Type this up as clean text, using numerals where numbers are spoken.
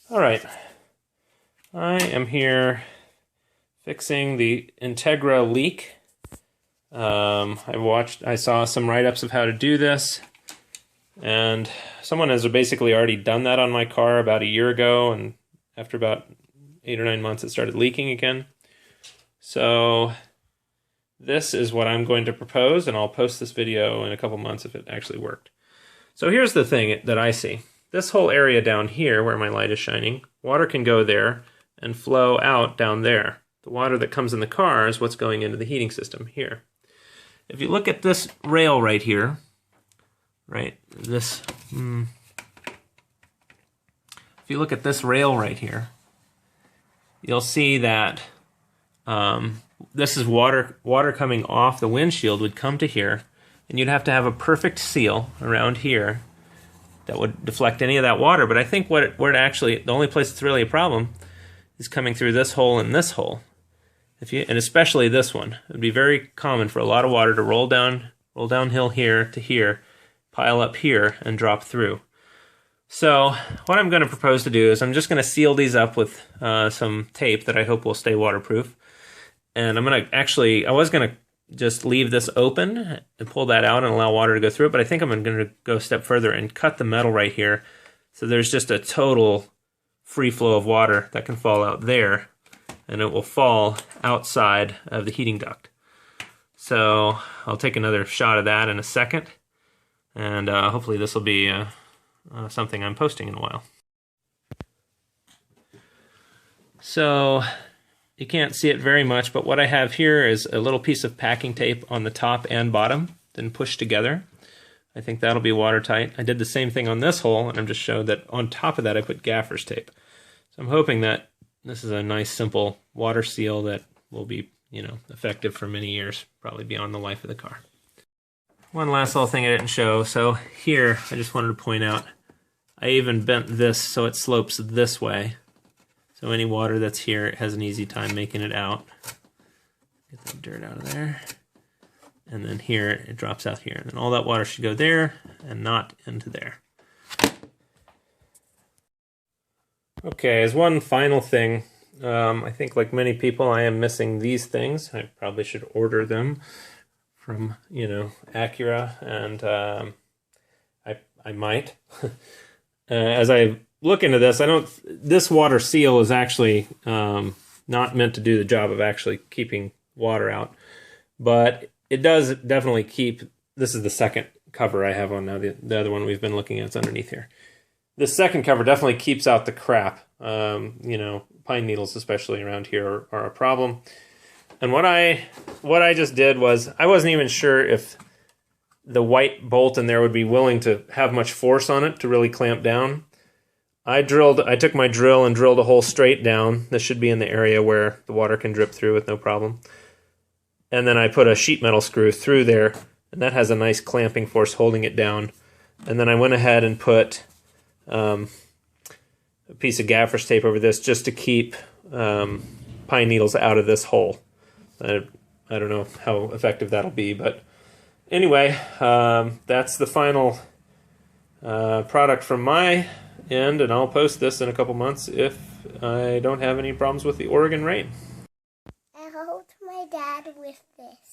Alright, I am here fixing the Integra leak. I saw some write-ups of how to do this, and someone has basically already done that on my car about a year ago, and after about 8 or 9 months it started leaking again. So this is what I'm going to propose, and I'll post this video in a couple months if it actually worked. So here's the thing that I see. This whole area down here where my light is shining, water can go there and flow out down there. The water that comes in the car is what's going into the heating system here. If you look at this rail right here, right, if you look at this rail right here, you'll see that this is water coming off the windshield would come to here, and you'd have to have a perfect seal around here that would deflect any of that water. But I think the only place it's really a problem is coming through this hole and this hole. And especially this one. It would be very common for a lot of water to roll downhill here to here, pile up here, and drop through. So what I'm going to propose to do is I'm just going to seal these up with some tape that I hope will stay waterproof. And I'm going to I was going to just leave this open and pull that out and allow water to go through it, but I think I'm going to go a step further and cut the metal right here so there's just a total free flow of water that can fall out there, and it will fall outside of the heating duct. So I'll take another shot of that in a second, and hopefully this will be something I'm posting in a while. So you can't see it very much, but what I have here is a little piece of packing tape on the top and bottom, then pushed together. I think that'll be watertight. I did the same thing on this hole, and I'm just showing that on top of that I put gaffer's tape. So I'm hoping that this is a nice simple water seal that will be, effective for many years, probably beyond the life of the car. One last little thing I didn't show. So here, I just wanted to point out, I even bent this so it slopes this way. So any water that's here, it has an easy time making it out. Get that dirt out of there. And then here, it drops out here. And then all that water should go there and not into there. Okay, as one final thing, I think like many people, I am missing these things. I probably should order them from, Acura, and I might. As I look into this, this water seal is actually not meant to do the job of actually keeping water out, but it does definitely keep. This is the second cover I have on now. The other one we've been looking at is underneath here. The second cover definitely keeps out the crap. Pine needles, especially around here, are a problem. And what I just did was, I wasn't even sure if the white bolt in there would be willing to have much force on it to really clamp down. I took my drill and drilled a hole straight down. This should be in the area where the water can drip through with no problem. And then I put a sheet metal screw through there, and that has a nice clamping force holding it down. And then I went ahead and put a piece of gaffer's tape over this just to keep pine needles out of this hole. I don't know how effective that'll be, but anyway, that's the final product from my end, and I'll post this in a couple months if I don't have any problems with the Oregon rain. I helped my dad with this.